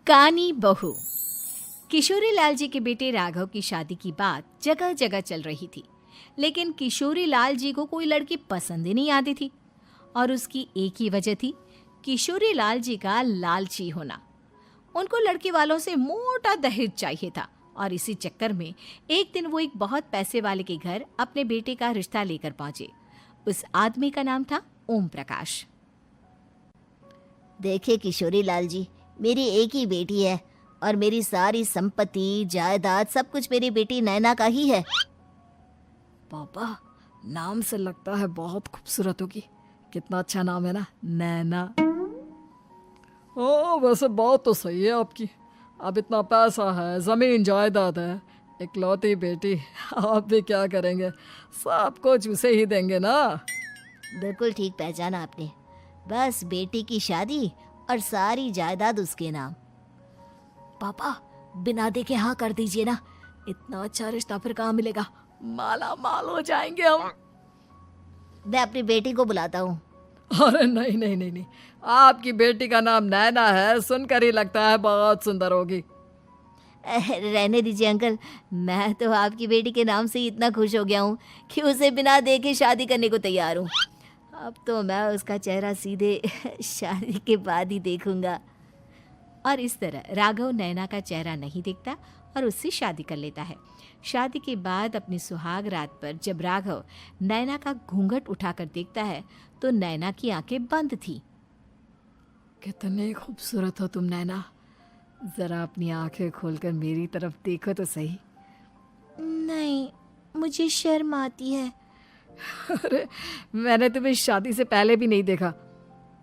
कानी बहू। किशोरी लाल जी के बेटे राघव की शादी की बात जगह जगह चल रही थी, लेकिन किशोरी लाल जी को कोई लड़की पसंद ही नहीं आती थी। और उसकी एक ही वजह थी, किशोरी लाल जी का लालची होना। उनको लड़की वालों से मोटा दहेज चाहिए था और इसी चक्कर में एक दिन वो एक बहुत पैसे वाले के घर अपने बेटे का रिश्ता लेकर पहुंचे। उस आदमी का नाम था ओम प्रकाश। देखिए किशोरी लाल जी, मेरी एक ही बेटी है और मेरी सारी संपत्ति जायदाद सब कुछ मेरी बेटी नैना का ही है। पापा, नाम से लगता है बहुत खूबसूरत होगी। कितना अच्छा नाम है ना, नैना। ओ, वैसे बात तो सही है आपकी। अब इतना पैसा है, जमीन जायदाद है, इकलौती बेटी, आप भी क्या करेंगे? सब कुछ उसे ही देंगे ना। बिल्कुल ठीक पहचाना आपने। बस बेटी की शादी और सारी जायदाद उसके नाम। पापा, बिना देखे हाँ कर दीजिए ना। इतना अच्छा रिश्ता फिर कहाँ मिलेगा? माला माल हो जाएंगे हम। मैं अपनी बेटी को बुलाता हूँ। अरे नहीं नहीं नहीं नहीं, आपकी बेटी का नाम नैना है, सुनकर ही लगता है बहुत सुंदर होगी। रहने दीजिए अंकल, मैं तो आपकी बेटी के नाम से ही इतना खुश हो गया हूँ कि उसे बिना देखे शादी करने को तैयार हूँ। अब तो मैं उसका चेहरा सीधे शादी के बाद ही देखूंगा। और इस तरह राघव नैना का चेहरा नहीं देखता और उससे शादी कर लेता है। शादी के बाद अपनी सुहाग रात पर जब राघव नैना का घूंघट उठाकर देखता है तो नैना की आंखें बंद थी। कितनी खूबसूरत हो तुम नैना, जरा अपनी आंखें खोलकर मेरी तरफ देखो तो सही। नहीं, मुझे शर्म आती है। अरे, मैंने तुम्हें शादी से पहले भी नहीं देखा,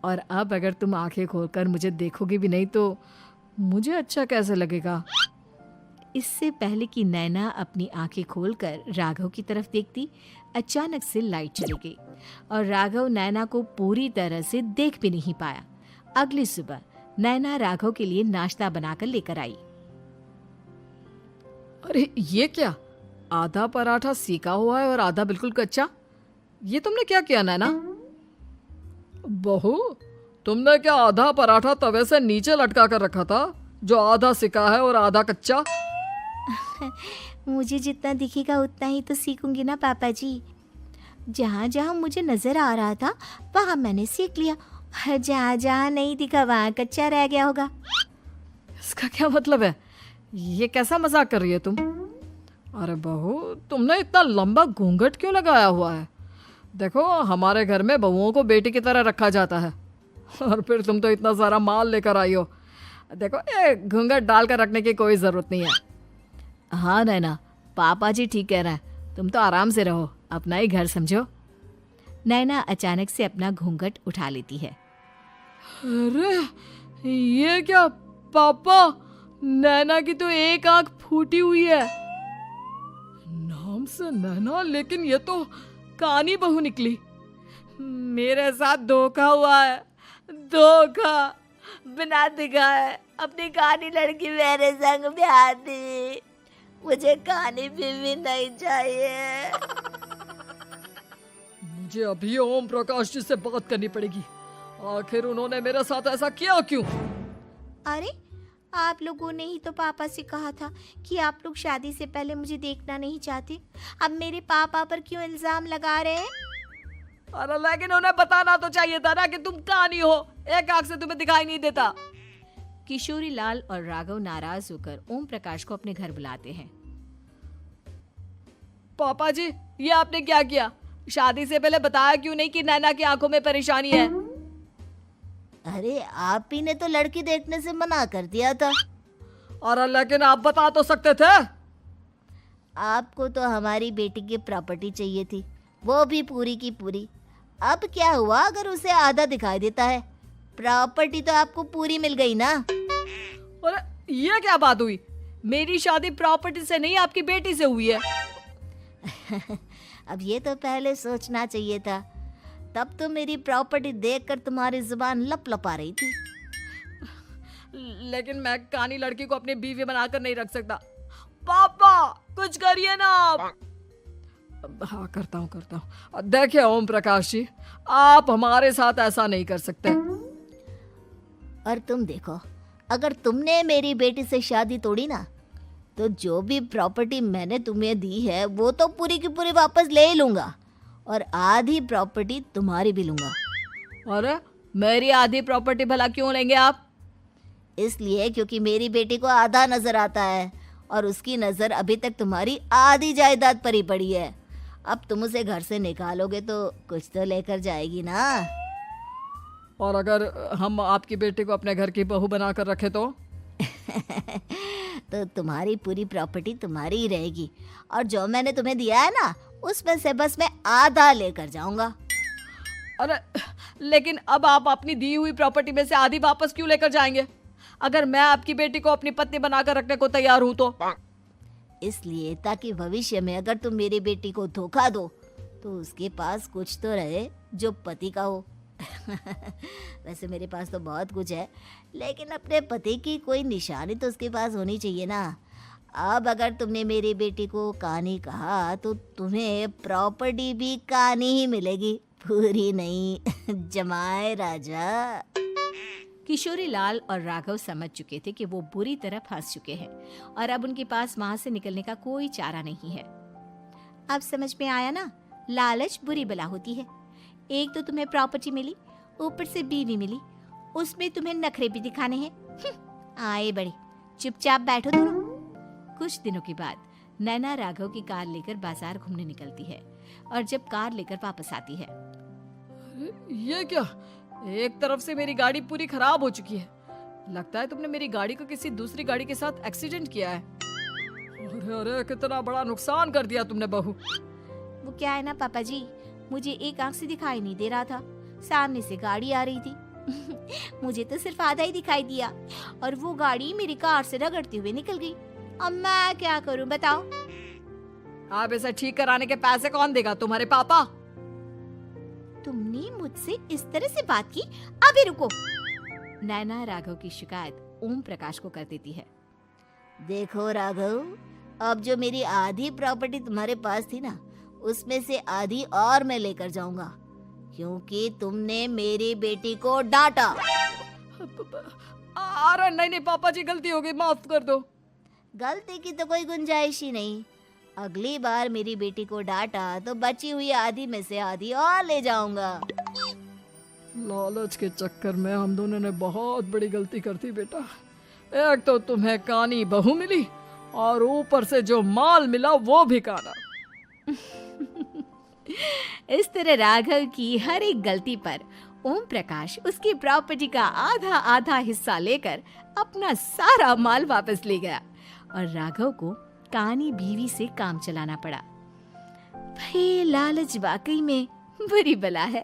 और अब अगर तुम आंखें खोलकर मुझे देखोगी भी नहीं तो मुझे अच्छा कैसे लगेगा? इससे पहले कि नैना अपनी आंखें खोलकर राघव की तरफ देखती, अचानक से लाइट चली गई और राघव नैना को पूरी तरह से देख भी नहीं पाया। अगली सुबह नैना राघव के लिए नाश्ता बनाकर लेकर आई। अरे ये क्या, आधा पराठा सेका हुआ है और आधा बिल्कुल कच्चा। ये तुमने क्या किया नैना? बहू, तुमने क्या आधा पराठा तवे से नीचे लटका कर रखा था, जो आधा सेका है और आधा कच्चा? मुझे जितना दिखेगा उतना ही तो सीखूंगी ना पापा जी। जहाँ जहाँ मुझे नजर आ रहा था वहाँ मैंने सीख लिया, जहाँ जहाँ नहीं दिखा वहाँ कच्चा रह गया होगा। इसका क्या मतलब है? ये कैसा मजाक कर रही है तुम? अरे बहू, तुमने इतना लंबा घूंघट क्यों लगाया हुआ है? देखो, हमारे घर में बहुओं को बेटी की तरह रखा जाता है, और फिर तुम तो इतना सारा माल लेकर आई हो। देखो, ये घूंघट डालकर रखने की कोई ज़रूरत नहीं है। हाँ नैना, पापा जी ठीक कह रहे हैं, तुम तो आराम से रहो, अपना ही घर समझो। नैना अचानक से अपना घूंघट उठा लेती है। अरे ये क्या पापा, नैना की तो एक आंख फूटी हुई है। नाम से नैना, लेकिन ये तो कानी बहू निकली। मेरे साथ धोखा हुआ है, धोखा। बिना दिखाए अपनी कानी लड़की मेरे संग ब्याह दी। मुझे कानी बीवी नहीं चाहिए। मुझे अभी ओम प्रकाश जी से बात करनी पड़ेगी। आखिर उन्होंने मेरे साथ ऐसा किया क्यों? अरे, आप लोगों ने ही तो पापा से कहा था कि आप लोग शादी से पहले मुझे देखना नहीं चाहते। अब मेरे पापा पर क्यों इल्जाम लगा रहे हैं? अरे लेकिन उन्हें बताना तो चाहिए था ना कि तुम कानी हो, एक आंख से तुम्हें दिखाई नहीं देता। किशोरी लाल और राघव नाराज होकर ओम प्रकाश को अपने घर बुलाते हैं। पापा जी, ये आपने क्या किया? शादी से पहले बताया क्यों नहीं कि नैना की आंखों में परेशानी है? अरे, आप ही ने तो लड़की देखने से मना कर दिया था। और लेकिन आप बता तो सकते थे। आपको तो हमारी बेटी की प्रॉपर्टी चाहिए थी, वो भी पूरी की पूरी। अब क्या हुआ अगर उसे आधा दिखाई देता है? प्रॉपर्टी तो आपको पूरी मिल गई ना। अरे ये क्या बात हुई? मेरी शादी प्रॉपर्टी से नहीं, आपकी बेटी से हुई है। अब ये तो पहले सोचना चाहिए था, तब तो मेरी प्रॉपर्टी देखकर तुम्हारी जुबान लप लपा रही थी। लेकिन मैं कानी लड़की को अपनी बीवी बनाकर नहीं रख सकता। पापा, कुछ करिए ना आप। हाँ, करता हूँ। देखिए ओम प्रकाश जी, आप हमारे साथ ऐसा नहीं कर सकते। और तुम देखो, अगर तुमने मेरी बेटी से शादी तोड़ी ना, तो जो भी प्रॉपर्टी मैंने तुम्हें दी है वो तो पूरी की पूरी वापस ले ही लूँगा, और आधी प्रॉपर्टी तुम्हारी भी लूँगा। अरे मेरी आधी प्रॉपर्टी भला क्यों लेंगे आप? इसलिए क्योंकि मेरी बेटी को आधा नजर आता है और उसकी नज़र अभी तक तुम्हारी आधी जायदाद पर ही पड़ी है। अब तुम उसे घर से निकालोगे तो कुछ तो लेकर जाएगी ना। और अगर हम आपकी बेटी को अपने घर की बहू बना कर रखे तो? तो तुम्हारी पूरी प्रॉपर्टी तुम्हारी ही रहेगी, और जो मैंने तुम्हें दिया है ना, उसमें से बस मैं आधा लेकर जाऊंगा। अरे लेकिन अब आप अपनी दी हुई प्रॉपर्टी में से आधी वापस क्यों लेकर जाएंगे? अगर मैं आपकी बेटी को अपनी पत्नी बनाकर रखने को तैयार हूं तो? इसलिए ताकि भविष्य में अगर तुम मेरी बेटी को धोखा दो तो उसके पास कुछ तो रहे जो पति का हो। वैसे मेरे पास तो बहुत कुछ है, लेकिन अपने पति की कोई निशानी तो उसके पास होनी चाहिए ना। अब अगर तुमने मेरी बेटी को कानी कहा तो तुम्हें प्रॉपर्टी भी कानी ही मिलेगी, पूरी नहीं। जमाए राजा। किशोरी लाल और राघव समझ चुके थे कि वो बुरी तरह फंस चुके हैं और अब उनके पास वहां से निकलने का कोई चारा नहीं है। अब समझ में आया ना, लालच बुरी बला होती है। एक तो तुम्हें प्रॉपर्टी मिली, ऊपर से बीवी मिली, उसमें तुम्हें नखरे भी दिखाने हैं। आए बड़े, चुपचाप बैठो दोनों। कुछ दिनों के बाद नैना राघव की कार लेकर बाजार घूमने निकलती है और जब कार लेकर वापस आती है, ये क्या? एक तरफ से मेरी गाड़ी पूरी खराब हो चुकी है। लगता है तुमने मेरी गाड़ी को किसी दूसरी गाड़ी के साथ एक्सीडेंट किया है। अरे अरे कितना बड़ा नुकसान कर दिया तुमने बहू। वो क्या है ना पापा जी, मुझे एक आंख से दिखाई नहीं दे रहा था, सामने से गाड़ी आ रही थी। मुझे तो सिर्फ आधा ही दिखाई दिया और वो गाड़ी मेरी कार से रगड़ते हुए निकल गई। अब मैं क्या करूं बताओ? आप इसे ठीक कराने के पैसे कौन देगा? तुम्हारे पापा? तुमने मुझसे इस तरह से बात की? अभी रुको। नैना राघव की शिकायत ओम प्रकाश को कर देती है। देखो राघव, अब जो मेरी आधी प्रॉपर्टी तुम्हारे पास थी ना, उसमें से आधी और मैं लेकर जाऊंगा, क्योंकि तुमने मेरी बेटी को डांटा। अरे नहीं नहीं पापा जी, गलती हो गई, माफ कर दो। गलती की तो कोई गुंजाइश ही नहीं। अगली बार मेरी बेटी को डांटा तो बची हुई आधी में से आधी और ले जाऊंगा। लालच के चक्कर में हम दोनों ने बहुत बड़ी गलती कर दी बेटा। एक तो तुम्हें कानी बहू मिली और ऊपर से जो माल मिला वो भी काना। इस तरह राघव की हर एक गलती पर ओम प्रकाश उसकी प्रॉपर्टी का आधा आधा हिस्सा लेकर अपना सारा माल वापस ले गया और राघव को कानी बीवी से काम चलाना पड़ा। भाई लालच वाकई में बुरी बला है।